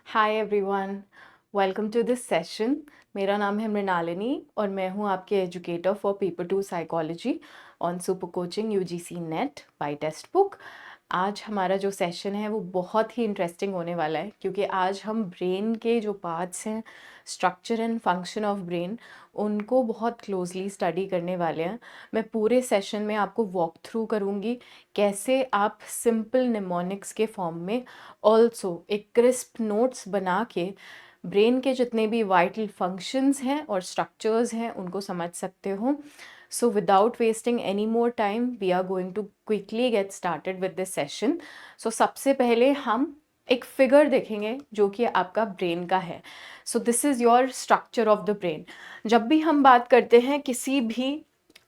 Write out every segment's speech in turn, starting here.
Hi everyone, welcome to this session. मेरा नाम है मृणालिनी और मैं हूँ आपके educator for paper 2 psychology on super coaching UGC NET by text book. आज हमारा जो सेशन है वो बहुत ही इंटरेस्टिंग होने वाला है क्योंकि आज हम ब्रेन के जो पार्ट्स हैं, structure and function of brain, उनको बहुत क्लोजली स्टडी करने वाले हैं। मैं पूरे सेशन में आपको वॉक थ्रू करूँगी कैसे आप सिंपल निमोनिक्स के फॉर्म में ऑल्सो एक क्रिस्प नोट्स बना के ब्रेन के जितने भी वाइटल फंक्शंस हैं और स्ट्रक्चर्स हैं उनको समझ सकते हो। So without wasting any more time we are going to quickly get started with this session. So सबसे पहले हम एक फिगर देखेंगे जो कि आपका ब्रेन का है। So this is your structure of the brain. जब भी हम बात करते हैं किसी भी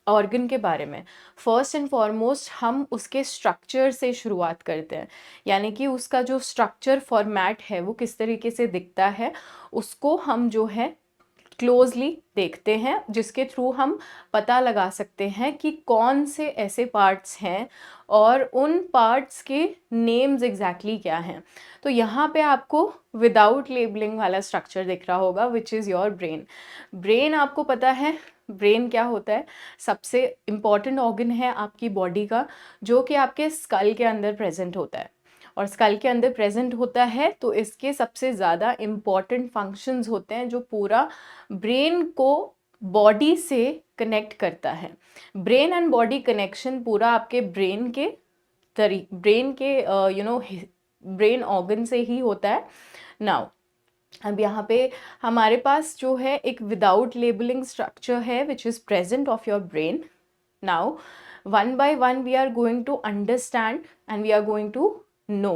ऑर्गन के बारे में, फर्स्ट एंड फॉरमोस्ट हम उसके स्ट्रक्चर से शुरुआत करते हैं, यानी कि उसका जो स्ट्रक्चर फॉर्मेट है वो किस तरीके से दिखता है उसको हम जो है क्लोजली देखते हैं, जिसके थ्रू हम पता लगा सकते हैं कि कौन से ऐसे पार्ट्स हैं और उन पार्ट्स के नेम्स एग्जैक्टली क्या हैं। तो यहाँ पे आपको विदाउट लेबलिंग वाला स्ट्रक्चर दिख रहा होगा which is your brain. Brain आपको पता है ब्रेन क्या होता है, सबसे इम्पॉर्टेंट ऑर्गन है आपकी बॉडी का जो कि आपके स्कल के अंदर प्रेजेंट होता है। और स्कल के अंदर प्रेजेंट होता है तो इसके सबसे ज़्यादा इम्पॉर्टेंट फंक्शंस होते हैं जो पूरा ब्रेन को बॉडी से कनेक्ट करता है। ब्रेन एंड बॉडी कनेक्शन पूरा आपके ब्रेन के ब्रेन ऑर्गन से ही होता है। नाउ अब यहाँ पे हमारे पास जो है एक विदाउट लेबलिंग स्ट्रक्चर है which is present of your brain. Now one by one we are going to understand and we are going to know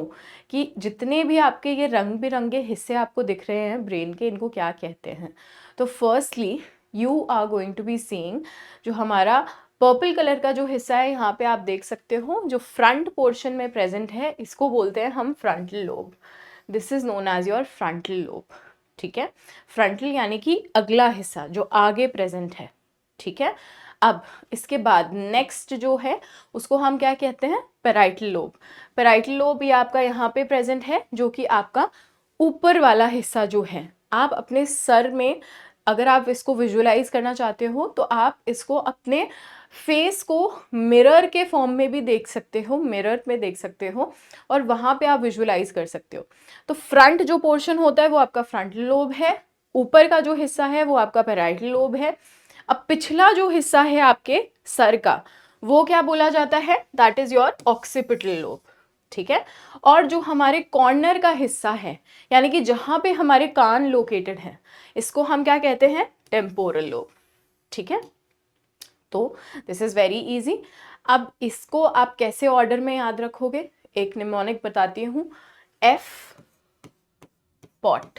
कि जितने भी आपके ये रंग बिरंगे हिस्से आपको दिख रहे हैं ब्रेन के, इनको क्या कहते हैं। तो firstly you are going to be seeing जो हमारा पर्पल कलर का जो हिस्सा है, यहाँ पे आप देख सकते हो जो फ्रंट पोर्शन में प्रेजेंट है, इसको बोलते हैं हम frontal lobe. This is known as your frontal lobe. ठीक है, फ्रंटल यानी कि अगला हिस्सा जो आगे प्रेजेंट है। ठीक है, अब इसके बाद नेक्स्ट जो है उसको हम क्या कहते हैं, पैराइटल लोब। पैराइटल लोब ये आपका यहाँ पे प्रेजेंट है जो कि आपका ऊपर वाला हिस्सा जो है। आप अपने सर में अगर आप इसको विजुअलाइज करना चाहते हो तो आप इसको अपने फेस को मिरर के फॉर्म में भी देख सकते हो, मिरर में देख सकते हो और वहाँ पे आप विजुअलाइज कर सकते हो। तो फ्रंट जो पोर्शन होता है वो आपका फ्रंटल लोब है, ऊपर का जो हिस्सा है वो आपका पैराइटल लोब है। अब पिछला जो हिस्सा है आपके सर का वो क्या बोला जाता है, that is your occipital lobe. ठीक है, और जो हमारे कॉर्नर का हिस्सा है यानी कि जहां पे हमारे कान लोकेटेड है, इसको हम क्या कहते हैं, टेम्पोरल लोब। ठीक है, तो दिस इज वेरी इजी। अब इसको आप कैसे ऑर्डर में याद रखोगे, एक निमोनिक बताती हूँ, एफ पॉट।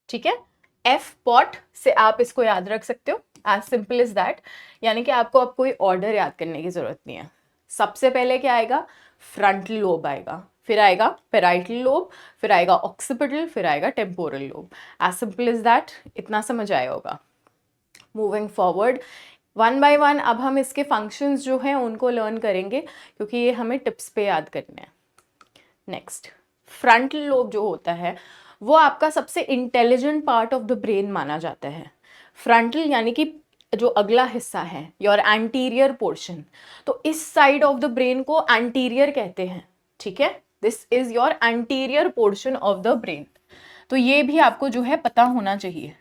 ठीक है, एफ पॉट से आप इसको याद रख सकते हो, एज सिंपल इज दैट। यानी कि आपको अब कोई ऑर्डर याद करने की जरूरत नहीं है। सबसे पहले क्या आएगा, फ्रंटल लोब आएगा, फिर आएगा पैराइटल लोब, फिर आएगा ऑक्सीपिटल, फिर आएगा temporal lobe. As simple is that, इतना समझ आया होगा। Moving forward one by one अब हम इसके फंक्शंस जो हैं उनको लर्न करेंगे क्योंकि ये हमें टिप्स पे याद करने हैं। नेक्स्ट, फ्रंटल लोब जो होता है वो आपका सबसे intelligent part of the brain माना जाता है। फ्रंटल यानी कि जो अगला हिस्सा है, योर एंटीरियर पोर्शन, तो इस साइड ऑफ द ब्रेन को एंटीरियर कहते हैं। ठीक है, this is your anterior portion of the brain. तो ये भी आपको जो है पता होना चाहिए,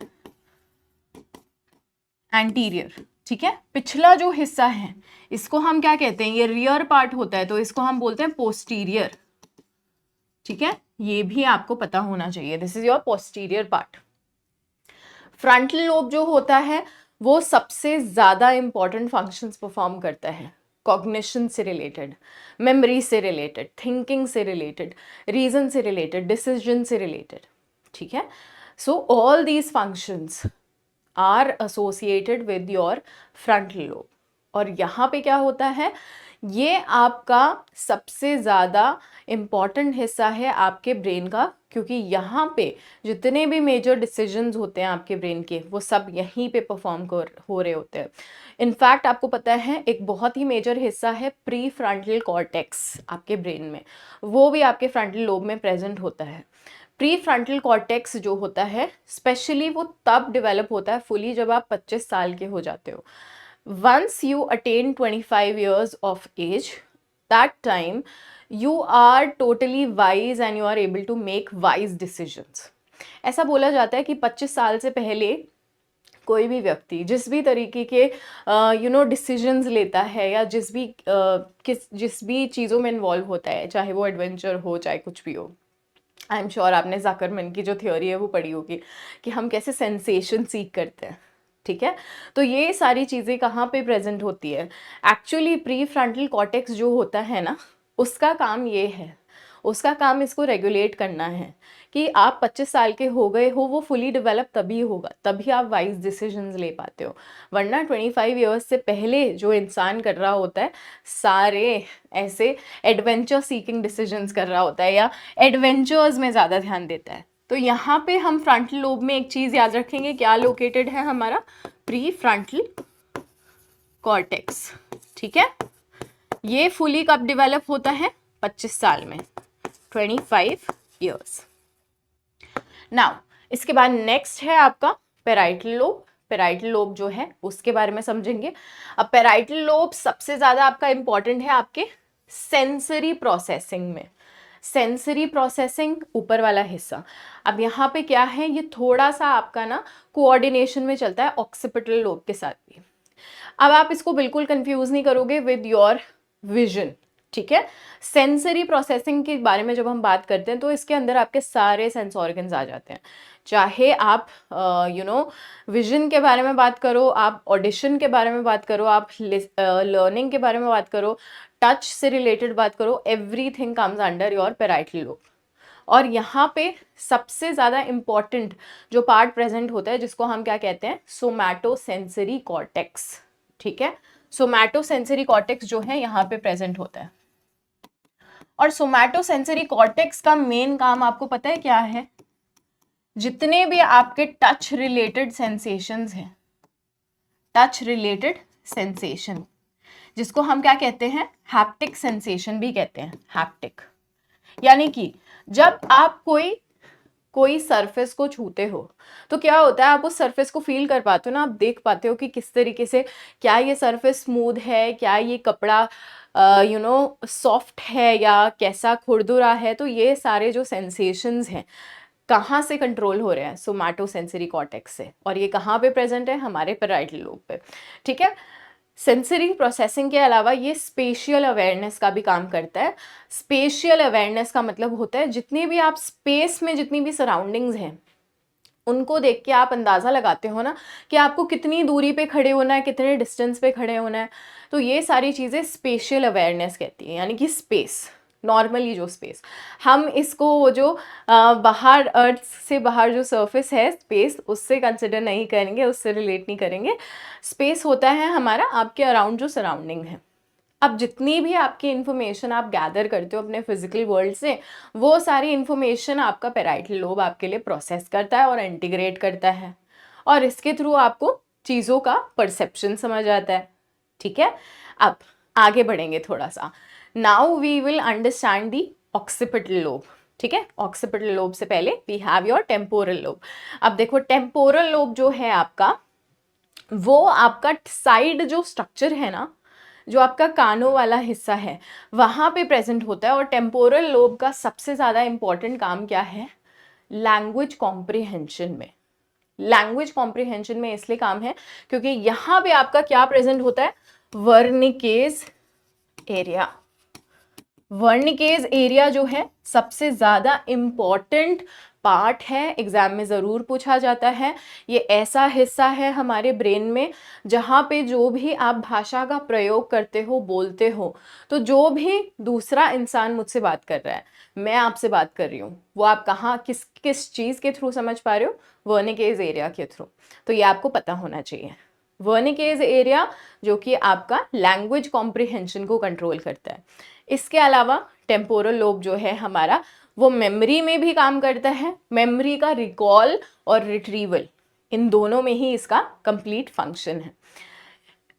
एंटीरियर। ठीक है, पिछला जो हिस्सा है इसको हम क्या कहते हैं, ये रियर पार्ट होता है तो इसको हम बोलते हैं पोस्टीरियर। ठीक है, ये भी आपको पता होना चाहिए, this is your posterior part. Frontal lobe जो होता है वो सबसे ज्यादा इंपॉर्टेंट फंक्शंस परफॉर्म करता है, कॉग्निशन से रिलेटेड, मेमोरी से रिलेटेड, थिंकिंग से रिलेटेड, रीजन से रिलेटेड, डिसीजन से रिलेटेड। ठीक है, so all these functions are associated with your frontal lobe. और यहाँ पे क्या होता है, ये आपका सबसे ज़्यादा इम्पॉर्टेंट हिस्सा है आपके ब्रेन का, क्योंकि यहाँ पे जितने भी मेजर डिसीजंस होते हैं आपके ब्रेन के, वो सब यहीं पे परफॉर्म हो रहे होते हैं। इनफैक्ट आपको पता है एक बहुत ही मेजर हिस्सा है प्री फ्रंटल कॉर्टेक्स आपके ब्रेन में, वो भी आपके फ्रंटल लोब में प्रेजेंट होता है। प्री फ्रंटल कॉर्टेक्स जो होता है स्पेशली वो तब डेवलप होता है फुली जब आप 25 साल के हो जाते हो। Once you attain 25 years of age, that time you are totally wise and you are able to make wise decisions. ऐसा बोला जाता है कि 25 साल से पहले कोई भी व्यक्ति जिस भी तरीके के डिसीजंस लेता है या जिस भी चीज़ों में इन्वॉल्व होता है, चाहे वो एडवेंचर हो चाहे कुछ भी हो। आई एम श्योर आपने ज़ाकरमैन की जो थ्योरी है वो पढ़ी होगी कि हम कैसे सेंसेशन सीख करते हैं, ठीक है। तो ये सारी चीज़ें कहाँ पे प्रेजेंट होती है? एक्चुअली प्री फ्रंटल कॉर्टेक्स जो होता है ना, उसका काम ये है, उसका काम इसको रेगुलेट करना है कि आप 25 साल के हो गए हो, वो फुली डेवलप तभी होगा, तभी आप वाइज डिसीजंस ले पाते हो। वरना 25 ईयर्स से पहले जो इंसान कर रहा होता है सारे ऐसे एडवेंचर सीकिंग डिसीजंस कर रहा होता है या एडवेंचर्स में ज़्यादा ध्यान देता है। तो यहाँ पे हम फ्रंटल लोब में एक चीज़ याद रखेंगे, क्या लोकेटेड है हमारा? प्री फ्रंटल कॉर्टेक्स, ठीक है। ये फुली कब डेवलप होता है? 25 साल में, 25 ईयर्स। नाउ इसके बाद नेक्स्ट है आपका पेराइटल लोब। पेराइटल लोब जो है उसके बारे में समझेंगे। अब पेराइटल लोब सबसे ज़्यादा आपका इंपॉर्टेंट है आपके सेंसरी प्रोसेसिंग में। सेंसरी प्रोसेसिंग ऊपर वाला हिस्सा। अब यहाँ पे क्या है, ये थोड़ा सा आपका ना कोऑर्डिनेशन में चलता है ऑक्सीपिटल लोब के साथ भी। अब आप इसको बिल्कुल कंफ्यूज नहीं करोगे विद योर विजन, ठीक है। सेंसरी प्रोसेसिंग के बारे में जब हम बात करते हैं तो इसके अंदर आपके सारे सेंस ऑर्गन्स आ जाते हैं। चाहे आप विजन के बारे में बात करो, आप ऑडिशन के बारे में बात करो, आप लर्निंग के बारे में बात करो, टच से रिलेटेड बात करो, everything comes under your parietal lobe. और यहाँ पे सबसे ज़्यादा इम्पॉर्टेंट जो पार्ट प्रेजेंट होता है जिसको हम क्या कहते हैं? सोमैटोसेंसरी कॉर्टेक्स, ठीक है। सोमैटोसेंसरी कॉर्टेक्स जो है यहाँ पे प्रेजेंट होता है। और सोमैटोसेंसरी कॉर्टेक्स का मेन काम आपको पता है क्या है? जितने भी आपके टच रिलेटेड सेंसेशंस हैं, टच रिलेटेड सेंसेशन, जिसको हम क्या कहते हैं? हैप्टिक सेंसेशन भी कहते हैं, हैप्टिक। यानी कि जब आप कोई सरफेस को छूते हो तो क्या होता है, आप उस सरफेस को फील कर पाते हो ना, आप देख पाते हो कि किस तरीके से, क्या ये सरफेस स्मूथ है, क्या ये कपड़ा सॉफ्ट है या कैसा खुरदुरा है। तो ये सारे जो सेंसेशंस हैं कहाँ से कंट्रोल हो रहे हैं? सोमैटोसेंसरी कॉर्टेक्स से। और ये कहाँ पे प्रेजेंट है? हमारे पेराइटल लोब पे, ठीक है। सेंसरी प्रोसेसिंग के अलावा ये स्पेशियल अवेयरनेस का भी काम करता है। स्पेशियल अवेयरनेस का मतलब होता है जितनी भी आप स्पेस में जितनी भी सराउंडिंग्स हैं उनको देख के आप अंदाज़ा लगाते हो ना कि आपको कितनी दूरी पे खड़े होना है, कितने डिस्टेंस पे खड़े होना है। तो ये सारी चीज़ें स्पेशियल अवेयरनेस कहती हैं, यानी कि स्पेस, नॉर्मली जो स्पेस हम इसको वो जो बाहर अर्थ से बाहर जो सरफेस है स्पेस, उससे कंसिडर नहीं करेंगे, उससे रिलेट नहीं करेंगे। स्पेस होता है हमारा आपके अराउंड जो सराउंडिंग है। अब जितनी भी आपकी इन्फॉर्मेशन आप गैदर करते हो अपने फिजिकल वर्ल्ड से, वो सारी इन्फॉर्मेशन आपका पेराइटल लोब आपके लिए प्रोसेस करता है और इंटीग्रेट करता है, और इसके थ्रू आपको चीज़ों का परसेप्शन समझ आता है, ठीक है। अब आगे बढ़ेंगे थोड़ा सा। Now we will understand the occipital lobe, ठीक है। ऑक्सीपिटल लोब से पहले we have your temporal lobe. अब देखो टेम्पोरल लोब जो है आपका, वो आपका साइड जो स्ट्रक्चर है ना, जो आपका कानों वाला हिस्सा है वहाँ पे प्रेजेंट होता है। और टेम्पोरल लोब का सबसे ज़्यादा इम्पॉर्टेंट काम क्या है? लैंग्वेज कॉम्प्रिहेंशन में। लैंग्वेज कॉम्प्रिहेंशन में इसलिए काम है क्योंकि यहाँ पे आपका क्या प्रेजेंट होता है? वर्निकेज एरिया। वर्निकेज एरिया जो है सबसे ज़्यादा इम्पॉर्टेंट पार्ट है, एग्जाम में ज़रूर पूछा जाता है। ये ऐसा हिस्सा है हमारे ब्रेन में जहाँ पे जो भी आप भाषा का प्रयोग करते हो, बोलते हो, तो जो भी दूसरा इंसान मुझसे बात कर रहा है, मैं आपसे बात कर रही हूँ, वो आप कहाँ किस किस चीज़ के थ्रू समझ पा रहे हो? वर्निकेज एरिया के थ्रू। तो ये आपको पता होना चाहिए। वर्निकेज एरिया जो कि आपका लैंग्वेज कॉम्प्रिहेंशन को कंट्रोल करता है। इसके अलावा टेम्पोरल लोब जो है हमारा वो मेमोरी में भी काम करता है, मेमोरी का रिकॉल और रिट्रीवल, इन दोनों में ही इसका कंप्लीट फंक्शन है।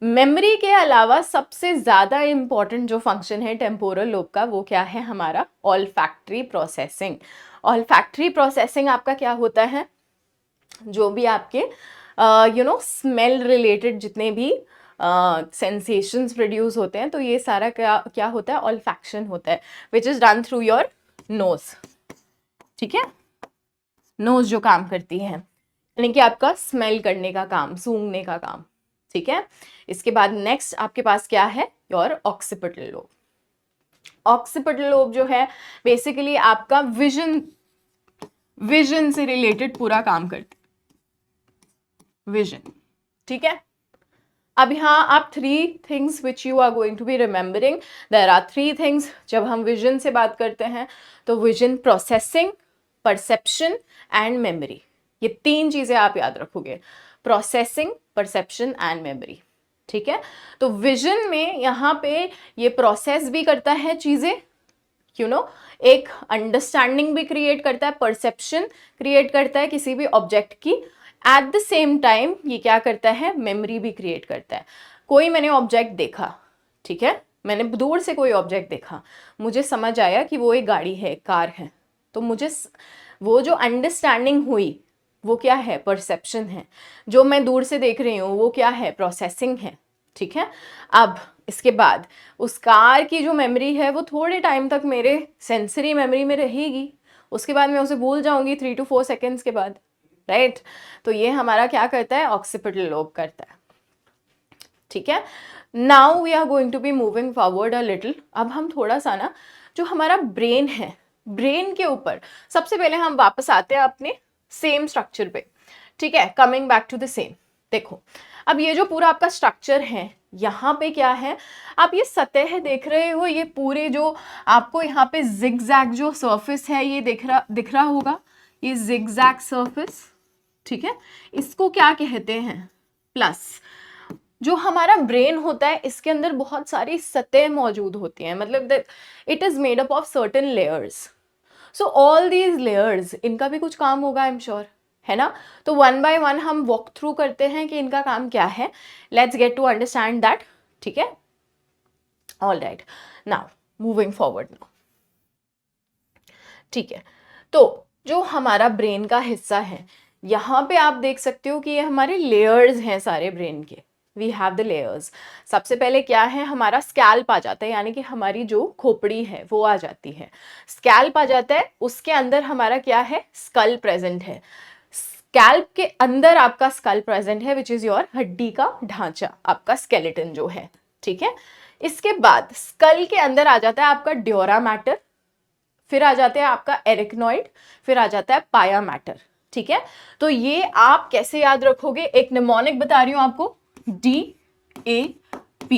मेमोरी के अलावा सबसे ज़्यादा इम्पॉर्टेंट जो फंक्शन है टेम्पोरल लोब का वो क्या है हमारा ऑल्फैक्टरी प्रोसेसिंग। ऑल्फैक्टरी प्रोसेसिंग आपका क्या होता है, जो भी आपके स्मेल रिलेटेड जितने भी सेंसेशंस प्रोड्यूस होते हैं, तो ये सारा क्या क्या होता है, ऑल्फैक्शन होता है, which is done through your nose. ठीक है, नोज जो काम करती है, यानी कि आपका स्मेल करने का काम, सूंघने का काम। ठीक है, इसके बाद नेक्स्ट आपके पास क्या है, your occipital lobe. Occipital lobe जो है बेसिकली आपका विजन से रिलेटेड पूरा काम करती है, विजन। ठीक है, अब यहाँ आप 3 things which you are going to be remembering, there are 3 things जब हम विजन से बात करते हैं, तो vision, processing, perception and memory, ये 3 चीजें आप याद रखोगे, प्रोसेसिंग, परसेप्शन एंड मेमोरी। ठीक है, तो विजन में यहाँ पे ये प्रोसेस भी करता है चीजें, एक अंडरस्टैंडिंग भी क्रिएट करता है, परसेप्शन क्रिएट करता है किसी भी ऑब्जेक्ट की, एट द सेम टाइम ये क्या करता है, मेमोरी भी क्रिएट करता है। कोई मैंने ऑब्जेक्ट देखा, ठीक है, मैंने दूर से कोई ऑब्जेक्ट देखा, मुझे समझ आया कि वो एक गाड़ी है, कार है, तो मुझे वो जो अंडरस्टैंडिंग हुई वो क्या है, परसेप्शन है। जो मैं दूर से देख रही हूँ वो क्या है, प्रोसेसिंग है। ठीक है, अब इसके बाद उस कार की जो मेमोरी है वो थोड़े टाइम तक मेरे सेंसरी मेमोरी में रहेगी, उसके बाद मैं उसे भूल जाऊंगी 3 to 4 सेकेंड्स के बाद, राइट। तो ये हमारा क्या करता है, ऑक्सीपिटल लोब करता है। ठीक है, now we are going to be moving forward a little. अब हम थोड़ा सा ना जो हमारा ब्रेन है, ब्रेन के ऊपर सबसे पहले हम वापस आते हैं अपने सेम स्ट्रक्चर पे। ठीक है, coming back to the same. देखो, अब ये जो पूरा आपका स्ट्रक्चर है, यहाँ पे क्या है, आप ये सतह देख रहे हो, ये पूरे जो आपको यहाँ पे जिगजैग जो सरफेस है ये दिख रहा होगा, ये जिगजैग सरफेस। ठीक है, इसको क्या कहते हैं, प्लस। जो हमारा ब्रेन होता है इसके अंदर बहुत सारी सतह मौजूद होती हैं, मतलब it is made up of certain layers. So all these layers, इनका भी कुछ काम होगा, आई एम श्योर, है ना। तो 1 by 1 हम वॉक थ्रू करते हैं कि इनका काम क्या है, let's get to understand that. ठीक है, all right, now moving forward now. ठीक है, तो जो हमारा ब्रेन का हिस्सा है, यहाँ पे आप देख सकते हो कि ये हमारे लेयर्स हैं सारे ब्रेन के, वी हैव द लेयर्स। सबसे पहले क्या है, हमारा स्कैल्प आ जाता है, यानी कि हमारी जो खोपड़ी है वो आ जाती है, स्कैल्प आ जाता है, उसके अंदर हमारा क्या है, स्कल प्रेजेंट है। स्कैल्प के अंदर आपका स्कल प्रेजेंट है, विच इज योर हड्डी का ढांचा, आपका स्केलेटन जो है। ठीक है, इसके बाद स्कल के अंदर आ जाता है आपका ड्यूरा मैटर, फिर आ जाते हैं आपका एरिकनॉइड, फिर आ जाता है पाया मैटर। ठीक है, तो ये आप कैसे याद रखोगे, एक निमोनिक बता रही हूं आपको, DAP।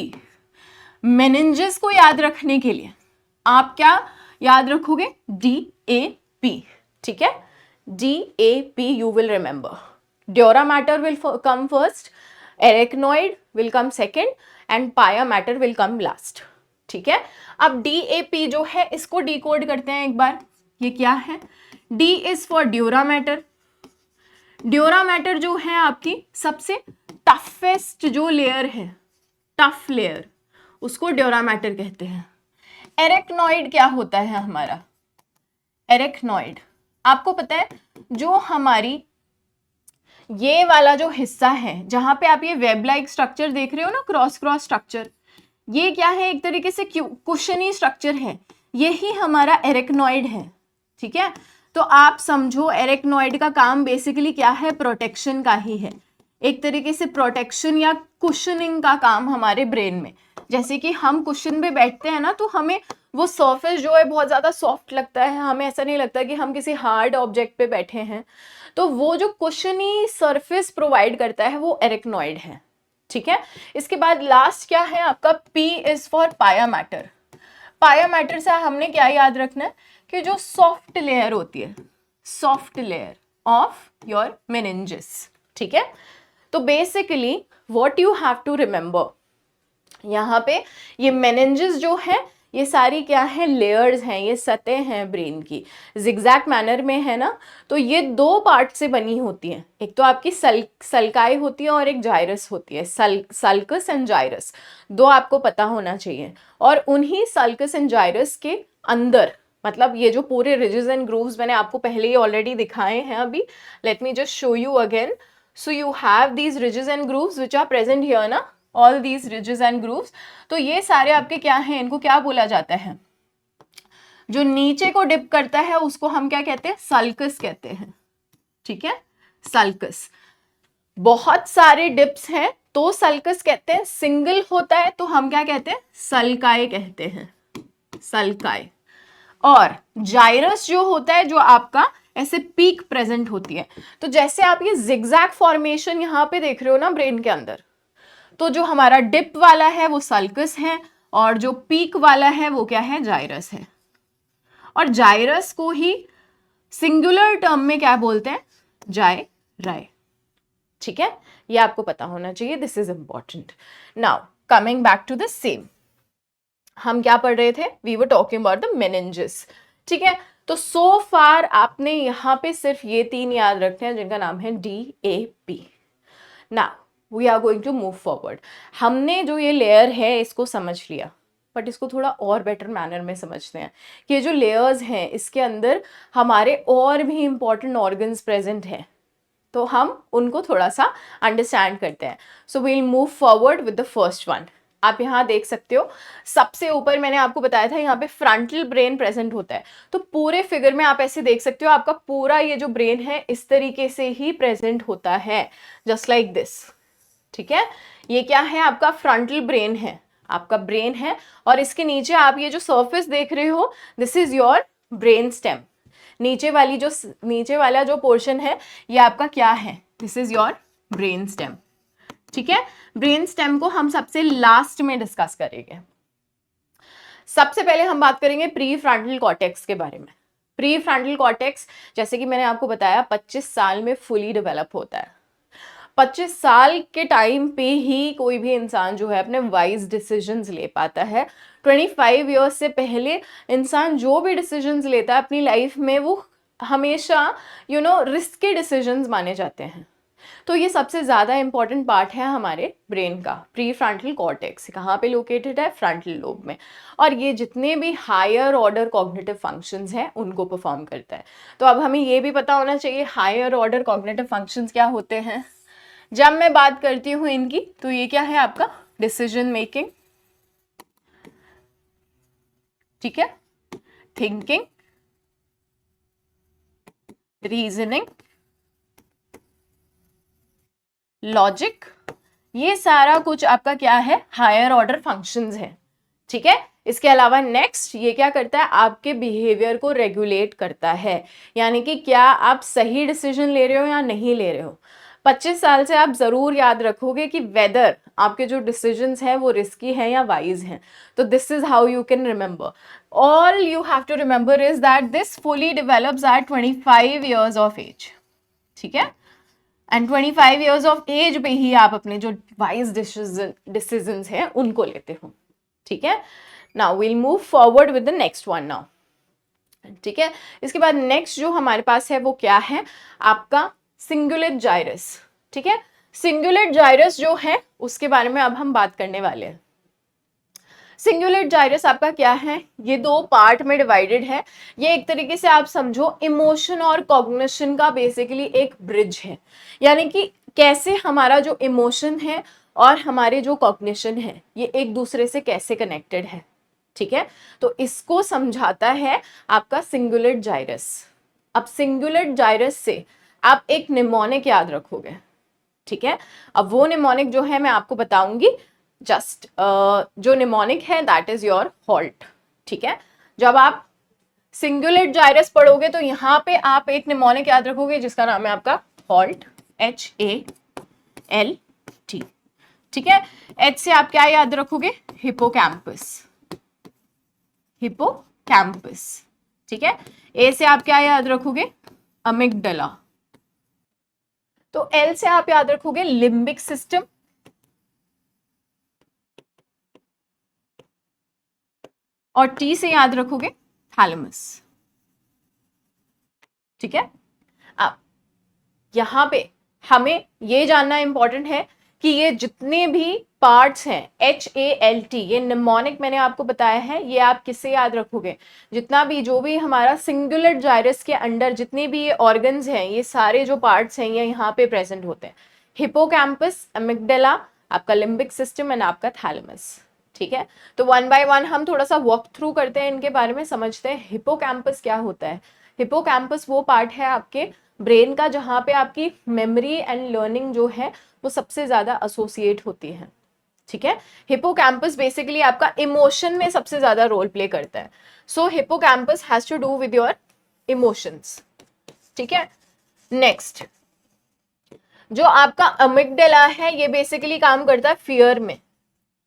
मेनिंजेस को याद रखने के लिए आप क्या याद रखोगे, DAP। ठीक है, DAP you will remember. Dura matter will come first, arachnoid will come second and pia matter will come last. ठीक है, अब DAP जो है इसको डिकोड करते हैं एक बार, ये क्या है, D is for dura mater. Dura mater जो है आपकी सबसे टफेस्ट जो लेयर है, टफ लेयर, उसको ड्यूरा मैटर कहते हैं। एरेक्नॉइड क्या होता है हमारा, एरेक्नॉइड आपको पता है, जो हमारी ये वाला जो हिस्सा है जहां पे आप ये वेब लाइक स्ट्रक्चर देख रहे हो ना, क्रॉस क्रॉस स्ट्रक्चर, ये क्या है, एक तरीके से कुशनी स्ट्रक्चर है, यही हमारा एरेक्नॉइड है। ठीक है, तो आप समझो एरेक्नॉइड का काम बेसिकली क्या है, प्रोटेक्शन का ही है, एक तरीके से प्रोटेक्शन या कुशनिंग का काम हमारे ब्रेन में। जैसे कि हम कुशन पे बैठते हैं ना, तो हमें वो सरफेस जो है बहुत ज़्यादा सॉफ्ट लगता है, हमें ऐसा नहीं लगता कि हम किसी हार्ड ऑब्जेक्ट पे बैठे हैं, तो वो जो कुशनी सरफेस प्रोवाइड करता है वो एरेक्नॉइड है। ठीक है, इसके बाद लास्ट क्या है आपका, P इज फॉर पाया मैटर। पाया मैटर से हमने क्या याद रखना है कि जो सॉफ्ट लेयर होती है, soft layer of your meninges. ठीक है, तो basically what you have to remember, यहाँ पे ये मेनिंजेस जो है ये सारी क्या है, लेयर्स हैं, ये सतह हैं ब्रेन की, जिगजैग मैनर में है ना। तो ये दो पार्ट से बनी होती हैं, एक तो आपकी सल्काई होती है और एक जाइरस होती है, सल्कस एंड जाइरस, दो आपको पता होना चाहिए। और उन्हीं सल्कस एंड जाइरस के अंदर, मतलब ये जो पूरे रिजेस एंड ग्रूव्स मैंने आपको पहले ही ऑलरेडी दिखाए हैं, अभी let me just show you again. So you have these ridges and grooves which are present here ना, all these ridges and grooves. तो ये सारे आपके क्या हैं, इनको क्या बोला जाता है, जो नीचे को डिप करता है उसको हम क्या कहते हैं, सल्कस कहते हैं, ठीक है, सल्कस। बहुत सारे डिप्स हैं तो सल्कस कहते हैं, सिंगल होता है तो हम क्या कहते हैं, सल्काए कहते हैं, सल्काए। और जाइरस जो होता है, जो आपका ऐसे पीक प्रेजेंट होती है, तो जैसे आप ये जिगजैग फॉर्मेशन यहां पे देख रहे हो ना ब्रेन के अंदर, तो जो हमारा डिप वाला है वो सल्कस है और जो पीक वाला है वो क्या है, जाइरस है। और जाइरस को ही सिंगुलर टर्म में क्या बोलते हैं, जायराय, ठीक है, ये आपको पता होना चाहिए, this is important. Now coming back to the same, हम क्या पढ़ रहे थे, we were talking about the meninges, ठीक है। तो सो फार आपने यहां पे सिर्फ ये तीन याद रखने हैं जिनका नाम है DAP। Now we are going to move forward. हमने जो ये लेयर है इसको समझ लिया, बट इसको थोड़ा और बेटर मैनर में समझते हैं कि ये जो लेयर्स हैं इसके अंदर हमारे और भी इंपॉर्टेंट ऑर्गन्स प्रेजेंट हैं, तो हम उनको थोड़ा सा अंडरस्टैंड करते हैं। So we'll move forward with the first one. आप यहाँ देख सकते हो, सबसे ऊपर मैंने आपको बताया था यहाँ पे फ्रंटल ब्रेन प्रेजेंट होता है, तो पूरे फिगर में आप ऐसे देख सकते हो, आपका पूरा ये जो ब्रेन है इस तरीके से ही प्रेजेंट होता है, जस्ट लाइक दिस, ठीक है। ये क्या है, आपका फ्रंटल ब्रेन है, आपका ब्रेन है, और इसके नीचे आप ये जो सरफेस देख रहे हो, this is your brain stem. नीचे वाला जो पोर्शन है ये आपका क्या है, this is your brain stem, ठीक है। ब्रेन स्टेम को हम सबसे लास्ट में डिस्कस करेंगे। सबसे पहले हम बात करेंगे प्री फ्रंटल कॉर्टेक्स के बारे में। प्री फ्रंटल कॉर्टेक्स, जैसे कि मैंने आपको बताया, 25 साल में फुली डेवलप होता है। 25 साल के टाइम पे ही कोई भी इंसान जो है अपने वाइज डिसीजंस ले पाता है। 25 ईयर्स से पहले इंसान जो भी डिसीजंस लेता है अपनी लाइफ में, वो हमेशा रिस्की डिसीजंस माने जाते हैं। तो ये सबसे ज़्यादा इंपॉर्टेंट पार्ट है हमारे ब्रेन का, प्री फ्रंटल कॉर्टेक्स। कहाँ पे लोकेटेड है, फ्रंटल लोब में, और ये जितने भी हायर ऑर्डर कॉग्निटिव फंक्शंस हैं उनको परफॉर्म करता है। तो अब हमें ये भी पता होना चाहिए हायर ऑर्डर कॉग्निटिव फंक्शंस क्या होते हैं। जब मैं बात करती हूँ इनकी, तो ये क्या है आपका, डिसीजन मेकिंग, ठीक है, थिंकिंग, रीजनिंग, लॉजिक, ये सारा कुछ आपका क्या है, हायर ऑर्डर फंक्शंस है, ठीक है। इसके अलावा नेक्स्ट ये क्या करता है, आपके बिहेवियर को रेगुलेट करता है, यानी कि क्या आप सही डिसीजन ले रहे हो या नहीं ले रहे हो। 25 साल से आप जरूर याद रखोगे कि वेदर आपके जो डिसीजंस हैं वो रिस्की हैं या वाइज हैं। तो this is how you can remember, all you have to remember is that this fully develops at 25 years of age, ठीक है। एंड 25 ईयर्स ऑफ एज पे ही आप अपने जो वाइज डिसीजंस हैं उनको लेते हो, ठीक है। Now we'll move forward with the next one now, ठीक है। इसके बाद नेक्स्ट जो हमारे पास है वो क्या है, आपका सिंगुलेट जाइरस, ठीक है। सिंगुलेट जाइरस जो है उसके बारे में अब हम बात करने वाले हैं। सिंगुलेट जाइरस आपका क्या है, ये दो पार्ट में डिवाइडेड है। ये एक तरीके से आप समझो इमोशन और कॉग्निशन का बेसिकली एक ब्रिज है, यानी कि कैसे हमारा जो इमोशन है और हमारे जो कॉग्निशन है ये एक दूसरे से कैसे कनेक्टेड है, ठीक है। तो इसको समझाता है आपका सिंगुलेट जाइरस। अब सिंगुलेट जाइरस से आप एक निमोनिक याद रखोगे, ठीक है। अब वो निमोनिक जो है मैं आपको बताऊंगी, जस्ट जो निमोनिक है दैट इज योर हॉल्ट, ठीक है। जब आप सिंगुलेट जाइरस पढ़ोगे तो यहाँ पे आप एक निमोनिक याद रखोगे जिसका नाम है आपका हॉल्ट, HALT, ठीक है। H से आप क्या याद रखोगे, हिपोकैम्पस, हिपोकैम्पस, ठीक है। A से आप क्या याद रखोगे, अमिगडला। तो एल से आप याद रखोगे लिम्बिक सिस्टम, और टी से याद रखोगे थैलेमस। ठीक है, अब यहां पे हमें ये जानना इंपॉर्टेंट है कि ये जितने भी पार्ट्स हैं HALT, ये निमोनिक मैंने आपको बताया है, ये आप किससे याद रखोगे, जितना भी जो भी हमारा सिंगुलेट जाइरस के अंडर जितने भी ये ऑर्गन्स हैं, ये सारे जो पार्ट्स हैं ये यहाँ पे प्रेजेंट होते हैं। हिपोकैम्पस, अमिगडाला, आपका लिम्बिक सिस्टम एंड आपका थैलेमस। ठीक है, तो वन बाय वन हम थोड़ा सा वॉक थ्रू करते हैं, इनके बारे में समझते हैं। हिपोकैम्पस क्या होता है? हिपोकैम्पस वो पार्ट है आपके ब्रेन का जहाँ पे आपकी मेमोरी एंड लर्निंग जो है वो सबसे ज्यादा एसोसिएट होती है। ठीक है, हिपोकैम्पस बेसिकली आपका इमोशन में सबसे ज्यादा रोल प्ले करता है। So hippocampus has to do with your emotions. ठीक है, नेक्स्ट जो आपका अमिगडाला है ये बेसिकली काम करता है फियर में।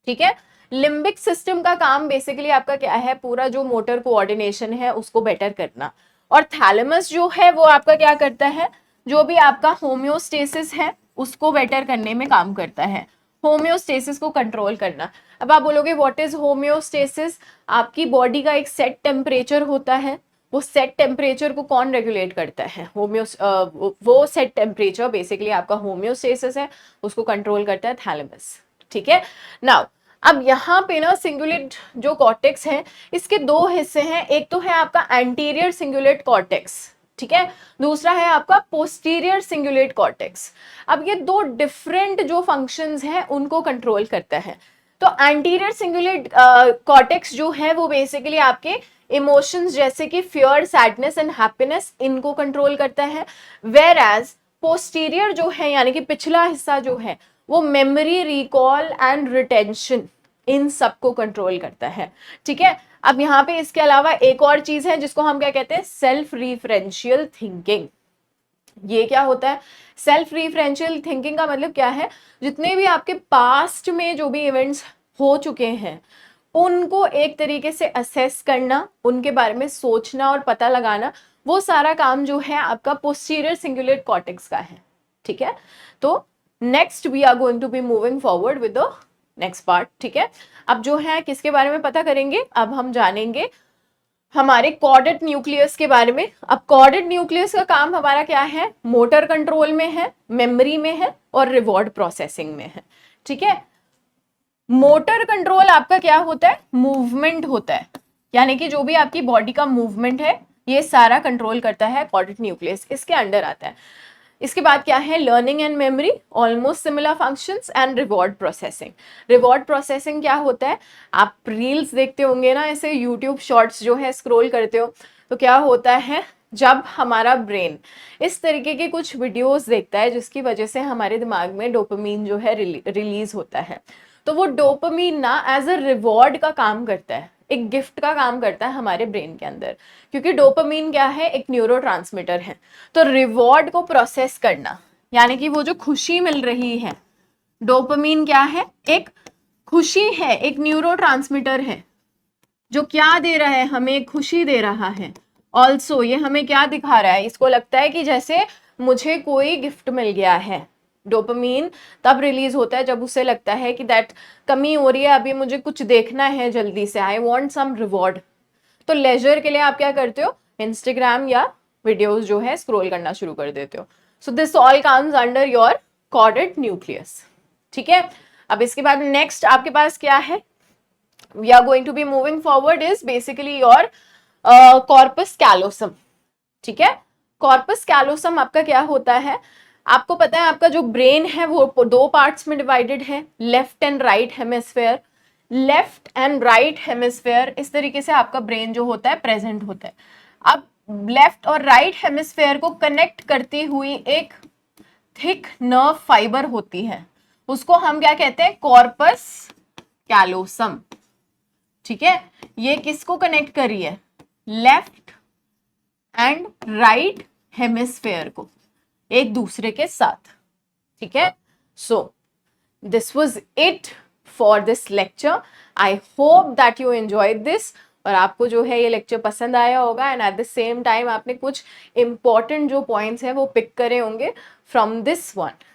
ठीक है, लिम्बिक सिस्टम का काम बेसिकली आपका क्या है, पूरा जो मोटर कोऑर्डिनेशन है उसको बेटर करना, और थैलेमस जो है वो आपका क्या करता है, जो भी आपका होम्योस्टेसिस है उसको बेटर करने में काम करता है, होम्योस्टेसिस को कंट्रोल करना। अब आप बोलोगे व्हाट इज होम्योस्टेसिस? आपकी बॉडी का एक सेट टेम्परेचर होता है, वो सेट टेम्परेचर को कौन रेगुलेट करता है? वो सेट टेम्परेचर बेसिकली आपका होम्योस्टेसिस है, उसको कंट्रोल करता है थैलेमस। ठीक है, नाउ अब यहाँ पे ना सिंगुलेट जो कॉर्टेक्स है इसके दो हिस्से हैं, एक तो है आपका एंटीरियर सिंगुलेट कॉर्टेक्स, ठीक है, दूसरा है आपका पोस्टीरियर सिंगुलेट कॉर्टेक्स। अब ये दो डिफरेंट जो फंक्शंस हैं उनको कंट्रोल करता है। तो एंटीरियर सिंगुलेट कॉर्टेक्स जो है वो बेसिकली आपके इमोशंस जैसे कि फियर, सैडनेस एंड हैप्पीनेस इनको कंट्रोल करता है, वेयर एज पोस्टीरियर जो है यानी कि पिछला हिस्सा जो है वो मेमोरी, रिकॉल एंड रिटेंशन इन सबको कंट्रोल करता है। ठीक है, अब यहाँ पे इसके अलावा एक और चीज है जिसको हम क्या कहते हैं, सेल्फ रिफरेंशियल थिंकिंग। ये क्या होता है? सेल्फ रिफरेंशियल थिंकिंग का मतलब क्या है, जितने भी आपके पास्ट में जो भी इवेंट्स हो चुके हैं उनको एक तरीके से असेस करना, उनके बारे में सोचना और पता लगाना, वो सारा काम जो है आपका पोस्टीरियर सिंगुलेट कॉर्टेक्स का है। ठीक है, तो next we are going to be moving forward with the next part. ठीक है, अब जो है किसके बारे में पता करेंगे, अब हम जानेंगे हमारे कॉर्डेट न्यूक्लियस के बारे में। अब कॉर्डेट न्यूक्लियस का काम हमारा क्या है, मोटर कंट्रोल में है, मेमोरी में है और रिवॉर्ड प्रोसेसिंग में है। ठीक है, मोटर कंट्रोल आपका क्या होता है, मूवमेंट होता है, यानी कि जो भी आपकी बॉडी का मूवमेंट है ये सारा कंट्रोल करता है कॉर्डेट न्यूक्लियस, इसके अंडर आता है। इसके बाद क्या है, learning and memory, almost similar functions and reward processing. Reward processing क्या होता है, आप रील्स देखते होंगे ना, ऐसे यूट्यूब शॉर्ट्स जो है स्क्रॉल करते हो, तो क्या होता है जब हमारा ब्रेन इस तरीके के कुछ वीडियोस देखता है जिसकी वजह से हमारे दिमाग में डोपामीन जो है रिलीज होता है, तो वो डोपामीन ना एज अ रिवॉर्ड का काम करता है, एक गिफ्ट का काम करता है हमारे ब्रेन के अंदर, क्योंकि डोपामीन क्या है, एक न्यूरोट्रांसमीटर है। तो रिवॉर्ड को प्रोसेस करना, यानी कि वो जो खुशी मिल रही है, डोपामीन क्या है, एक खुशी है, एक न्यूरोट्रांसमीटर है जो क्या दे रहा है, हमें खुशी दे रहा है। ऑल्सो ये हमें क्या दिखा रहा है, इसको लगता है कि जैसे मुझे कोई गिफ्ट मिल गया है। डोपामीन तब रिलीज होता है जब उसे लगता है कि दैट कमी हो रही है, अभी मुझे कुछ देखना है जल्दी से, आई वॉन्ट सम रिवॉर्ड। तो लेजर के लिए आप क्या करते हो, इंस्टाग्राम या वीडियोस जो है स्क्रॉल करना शुरू कर देते हो। So this all comes under your chordate nucleus. ठीक है, अब इसके बाद नेक्स्ट आपके पास क्या है, we are going to be moving forward is basically your corpus callosum. ठीक है, कॉर्पस कैलोसम आपका क्या होता है, आपको पता है आपका जो ब्रेन है वो दो पार्ट्स में डिवाइडेड है, left and right hemisphere. Left and right hemisphere इस तरीके से आपका ब्रेन जो होता है प्रेजेंट होता है। अब लेफ्ट और राइट हेमिस्फेयर को कनेक्ट करती हुई एक थिक नर्व फाइबर होती है, उसको हम क्या कहते हैं, कॉर्पस कैलोसम। ठीक है, ये किसको कनेक्ट करी है, लेफ्ट एंड राइट हेमिस्फेयर को एक दूसरे के साथ। ठीक है, so this was it for this lecture. I hope that you enjoyed this. और आपको जो है ये लेक्चर पसंद आया होगा and at the same time आपने कुछ इम्पॉर्टेंट जो पॉइंट्स हैं वो पिक करे होंगे फ्रॉम दिस वन.